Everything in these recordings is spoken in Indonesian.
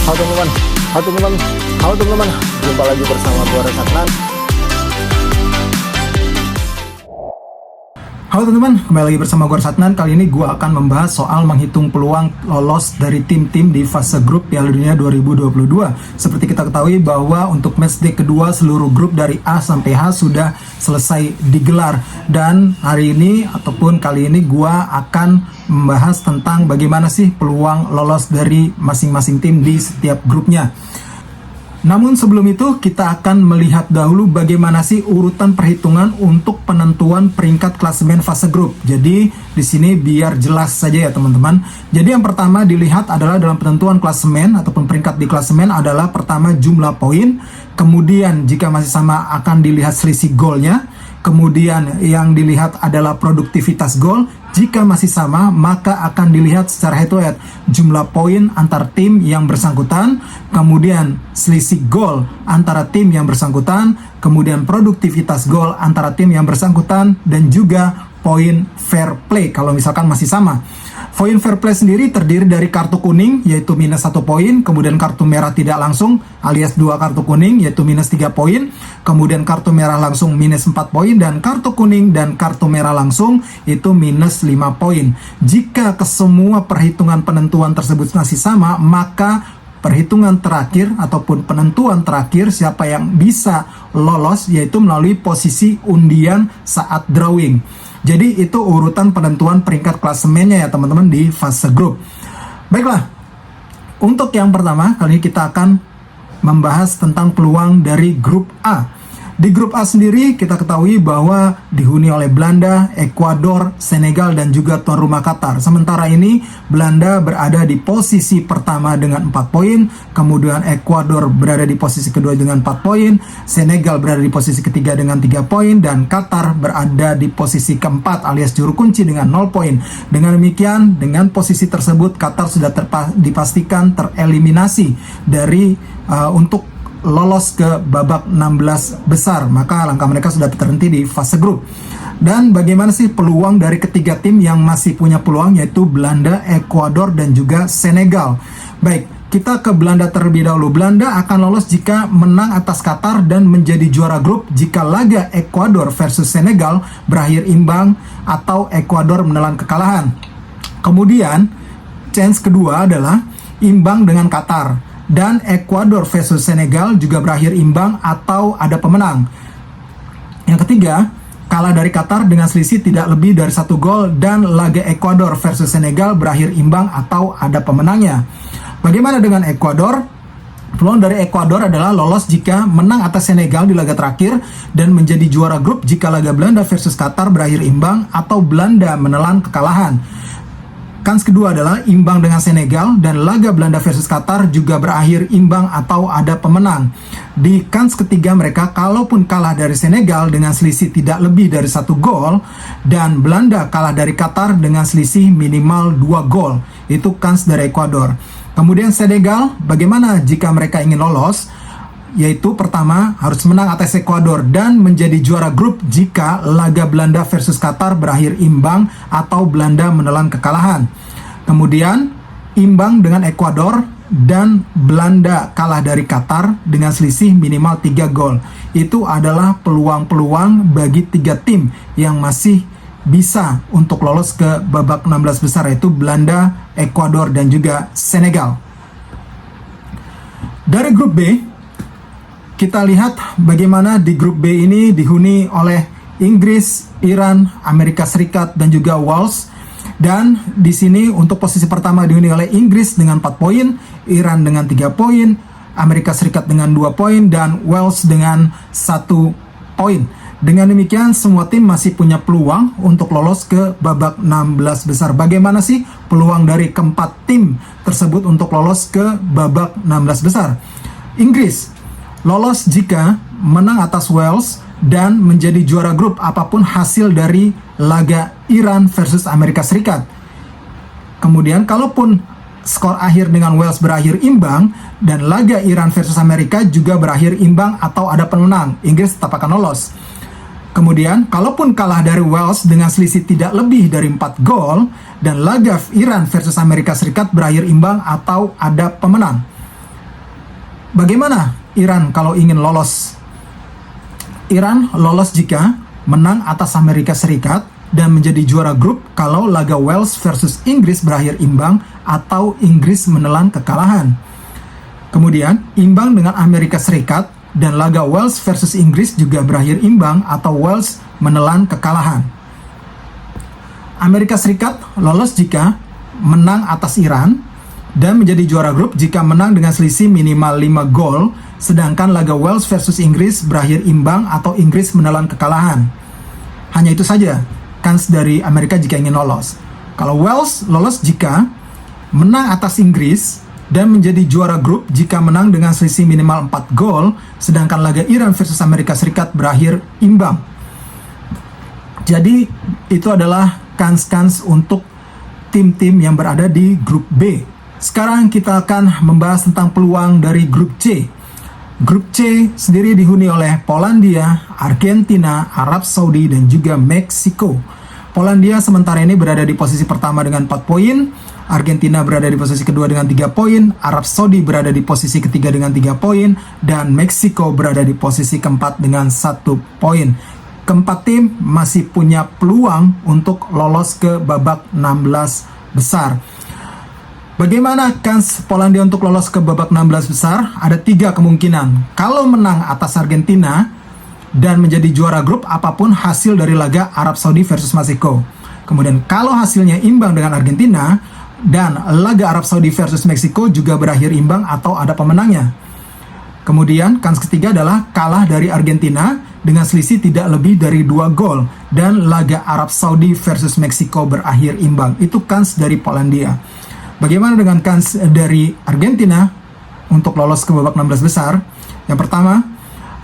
Halo teman-teman, halo teman-teman, halo teman-teman. Jumpa lagi bersama gue Resatnan. Halo teman-teman, kembali lagi bersama gue Resatnan. Kali ini gue akan membahas soal menghitung peluang lolos dari tim-tim di fase grup Piala Dunia 2022. Seperti kita ketahui bahwa untuk matchday kedua seluruh grup dari A sampai H sudah selesai digelar. Dan hari ini ataupun kali ini gue akan membahas tentang bagaimana sih peluang lolos dari masing-masing tim di setiap grupnya. Namun sebelum itu kita akan melihat dahulu bagaimana sih urutan perhitungan untuk penentuan peringkat klasemen fase grup. Jadi di sini biar jelas saja ya teman-teman. Jadi yang pertama dilihat adalah dalam penentuan klasemen ataupun peringkat di klasemen adalah pertama jumlah poin, kemudian jika masih sama akan dilihat selisih golnya, kemudian yang dilihat adalah produktivitas gol. Jika masih sama, maka akan dilihat secara head to head jumlah poin antar tim yang bersangkutan, kemudian selisih gol antara tim yang bersangkutan, kemudian produktivitas gol antara tim yang bersangkutan, dan juga poin fair play kalau misalkan masih sama. Poin fair play sendiri terdiri dari kartu kuning yaitu minus 1 poin, kemudian kartu merah tidak langsung alias 2 kartu kuning yaitu minus 3 poin, kemudian kartu merah langsung minus 4 poin, dan kartu kuning dan kartu merah langsung itu minus 5 poin. Jika kesemua perhitungan penentuan tersebut masih sama, maka perhitungan terakhir ataupun penentuan terakhir siapa yang bisa lolos yaitu melalui posisi undian saat drawing. Jadi itu urutan penentuan peringkat klasemennya ya teman-teman di fase grup. Baiklah, untuk yang pertama kali ini kita akan membahas tentang peluang dari grup A. Di grup A sendiri kita ketahui bahwa dihuni oleh Belanda, Ekuador, Senegal, dan juga tuan rumah Qatar. Sementara ini Belanda berada di posisi pertama dengan 4 poin, kemudian Ekuador berada di posisi kedua dengan 4 poin, Senegal berada di posisi ketiga dengan 3 poin, dan Qatar berada di posisi keempat alias juru kunci dengan 0 poin. Dengan demikian, dengan posisi tersebut Qatar sudah dipastikan tereliminasi dari untuk lolos ke babak 16 besar, maka langkah mereka sudah terhenti di fase grup. Dan bagaimana sih peluang dari ketiga tim yang masih punya peluang yaitu Belanda, Ekuador, dan juga Senegal. Baik, kita ke Belanda terlebih dahulu. Belanda akan lolos jika menang atas Qatar dan menjadi juara grup jika laga Ekuador versus Senegal berakhir imbang atau Ekuador menelan kekalahan. Kemudian, chance kedua adalah imbang dengan Qatar, dan Ekuador versus Senegal juga berakhir imbang atau ada pemenang. Yang ketiga, kalah dari Qatar dengan selisih tidak lebih dari 1 gol, dan laga Ekuador versus Senegal berakhir imbang atau ada pemenangnya. Bagaimana dengan Ekuador? Peluang dari Ekuador adalah lolos jika menang atas Senegal di laga terakhir dan menjadi juara grup jika laga Belanda versus Qatar berakhir imbang atau Belanda menelan kekalahan. Kans kedua adalah imbang dengan Senegal, dan laga Belanda versus Qatar juga berakhir imbang atau ada pemenang. Di kans ketiga mereka, kalaupun kalah dari Senegal dengan selisih tidak lebih dari 1 gol, dan Belanda kalah dari Qatar dengan selisih minimal 2 gol. Itu kans dari Ekuador. Kemudian Senegal, bagaimana jika mereka ingin lolos? Yaitu pertama harus menang atas Ekuador dan menjadi juara grup jika laga Belanda versus Qatar berakhir imbang atau Belanda menelan kekalahan. Kemudian imbang dengan Ekuador dan Belanda kalah dari Qatar dengan selisih minimal 3 gol. Itu adalah peluang-peluang bagi 3 tim yang masih bisa untuk lolos ke babak 16 besar, yaitu Belanda, Ekuador, dan juga Senegal. Dari grup B, kita lihat bagaimana di grup B ini dihuni oleh Inggris, Iran, Amerika Serikat, dan juga Wales. Dan di sini untuk posisi pertama dihuni oleh Inggris dengan 4 poin, Iran dengan 3 poin, Amerika Serikat dengan 2 poin, dan Wales dengan 1 poin. Dengan demikian semua tim masih punya peluang untuk lolos ke babak 16 besar. Bagaimana sih peluang dari keempat tim tersebut untuk lolos ke babak 16 besar? Inggris lolos jika menang atas Wales dan menjadi juara grup apapun hasil dari laga Iran versus Amerika Serikat. Kemudian kalaupun skor akhir dengan Wales berakhir imbang dan laga Iran versus Amerika juga berakhir imbang atau ada pemenang, Inggris tetap akan lolos. Kemudian kalaupun kalah dari Wales dengan selisih tidak lebih dari 4 gol dan laga Iran versus Amerika Serikat berakhir imbang atau ada pemenang. Bagaimana Iran kalau ingin lolos? Iran lolos jika menang atas Amerika Serikat dan menjadi juara grup kalau laga Wales versus Inggris berakhir imbang atau Inggris menelan kekalahan. Kemudian, imbang dengan Amerika Serikat dan laga Wales versus Inggris juga berakhir imbang atau Wales menelan kekalahan. Amerika Serikat lolos jika menang atas Iran dan menjadi juara grup jika menang dengan selisih minimal 5 gol, sedangkan laga Wales versus Inggris berakhir imbang atau Inggris menelan kekalahan. Hanya itu saja kans dari Amerika jika ingin lolos. Kalau Wales lolos jika menang atas Inggris dan menjadi juara grup jika menang dengan selisih minimal 4 gol, sedangkan laga Iran versus Amerika Serikat berakhir imbang. Jadi itu adalah kans-kans untuk tim-tim yang berada di grup B. Sekarang kita akan membahas tentang peluang dari grup C. Grup C sendiri dihuni oleh Polandia, Argentina, Arab Saudi, dan juga Meksiko. Polandia sementara ini berada di posisi pertama dengan 4 poin, Argentina berada di posisi kedua dengan 3 poin, Arab Saudi berada di posisi ketiga dengan 3 poin, dan Meksiko berada di posisi keempat dengan 1 poin. Keempat tim masih punya peluang untuk lolos ke babak 16 besar. Bagaimana kans Polandia untuk lolos ke babak 16 besar? Ada 3 kemungkinan. Kalau menang atas Argentina dan menjadi juara grup apapun hasil dari laga Arab Saudi versus Meksiko. Kemudian kalau hasilnya imbang dengan Argentina dan laga Arab Saudi versus Meksiko juga berakhir imbang atau ada pemenangnya. Kemudian kans ketiga adalah kalah dari Argentina dengan selisih tidak lebih dari 2 gol dan laga Arab Saudi versus Meksiko berakhir imbang. Itu kans dari Polandia. Bagaimana dengan kans dari Argentina untuk lolos ke babak 16 besar? Yang pertama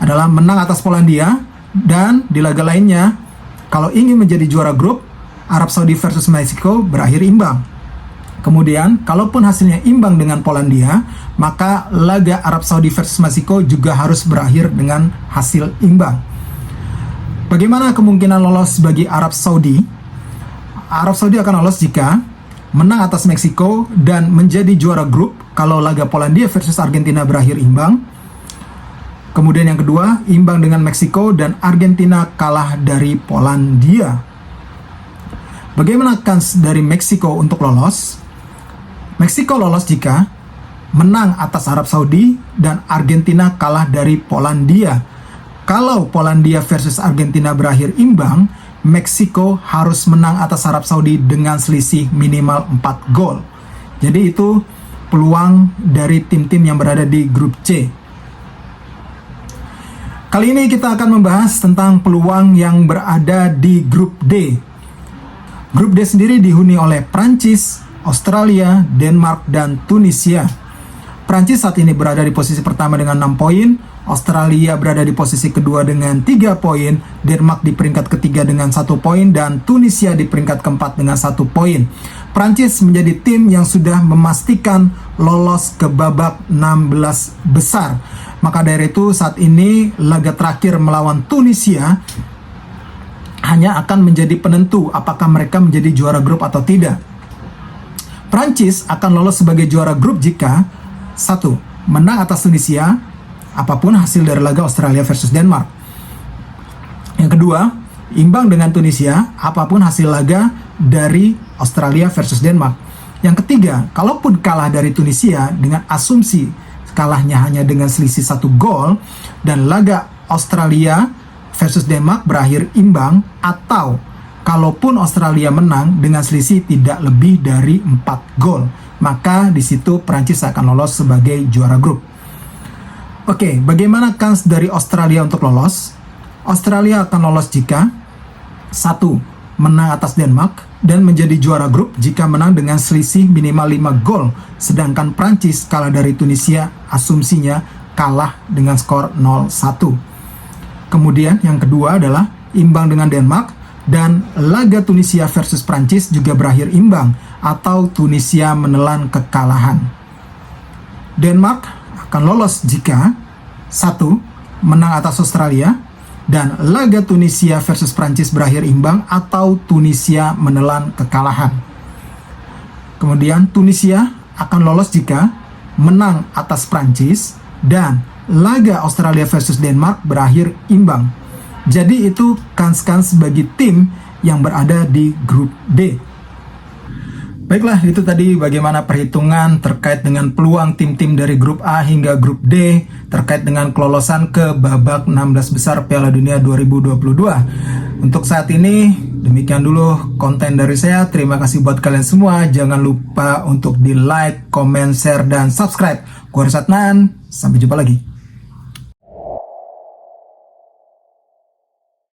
adalah menang atas Polandia dan di laga lainnya kalau ingin menjadi juara grup Arab Saudi versus Meksiko berakhir imbang. Kemudian kalaupun hasilnya imbang dengan Polandia, maka laga Arab Saudi versus Meksiko juga harus berakhir dengan hasil imbang. Bagaimana kemungkinan lolos bagi Arab Saudi? Arab Saudi akan lolos jika menang atas Meksiko dan menjadi juara grup kalau laga Polandia versus Argentina berakhir imbang. Kemudian yang kedua, imbang dengan Meksiko dan Argentina kalah dari Polandia. Bagaimana kans dari Meksiko untuk lolos? Meksiko lolos jika menang atas Arab Saudi dan Argentina kalah dari Polandia. Kalau Polandia versus Argentina berakhir imbang, Meksiko harus menang atas Arab Saudi dengan selisih minimal 4 gol. Jadi itu peluang dari tim-tim yang berada di grup C. Kali ini kita akan membahas tentang peluang yang berada di grup D. Grup D sendiri dihuni oleh Prancis, Australia, Denmark, dan Tunisia. Prancis saat ini berada di posisi pertama dengan 6 poin, Australia berada di posisi kedua dengan 3 poin, Denmark di peringkat ketiga dengan 1 poin, dan Tunisia di peringkat keempat dengan 1 poin. Prancis menjadi tim yang sudah memastikan lolos ke babak 16 besar. Maka dari itu saat ini laga terakhir melawan Tunisia hanya akan menjadi penentu apakah mereka menjadi juara grup atau tidak. Prancis akan lolos sebagai juara grup jika 1. Menang atas Tunisia apapun hasil dari laga Australia versus Denmark. Yang kedua, imbang dengan Tunisia apapun hasil laga dari Australia versus Denmark. Yang ketiga, kalaupun kalah dari Tunisia dengan asumsi kalahnya hanya dengan selisih 1 gol dan laga Australia versus Denmark berakhir imbang, atau kalaupun Australia menang dengan selisih tidak lebih dari 4 gol, maka di situ Prancis akan lolos sebagai juara grup. Oke, bagaimana kans dari Australia untuk lolos? Australia akan lolos jika 1. Menang atas Denmark dan menjadi juara grup jika menang dengan selisih minimal 5 gol, sedangkan Prancis kalah dari Tunisia, asumsinya kalah dengan skor 0-1. Kemudian yang kedua adalah imbang dengan Denmark dan laga Tunisia versus Prancis juga berakhir imbang atau Tunisia menelan kekalahan. Denmark akan lolos jika 1. Menang atas Australia dan laga Tunisia versus Prancis berakhir imbang atau Tunisia menelan kekalahan. Kemudian Tunisia akan lolos jika menang atas Prancis dan laga Australia versus Denmark berakhir imbang. Jadi itu kans-kans bagi tim yang berada di grup D. Baiklah, itu tadi bagaimana perhitungan terkait dengan peluang tim-tim dari grup A hingga grup D terkait dengan kelolosan ke babak 16 besar Piala Dunia 2022. Untuk saat ini, demikian dulu konten dari saya. Terima kasih buat kalian semua. Jangan lupa untuk di like, comment, share, dan subscribe. Gua Satnan, sampai jumpa lagi.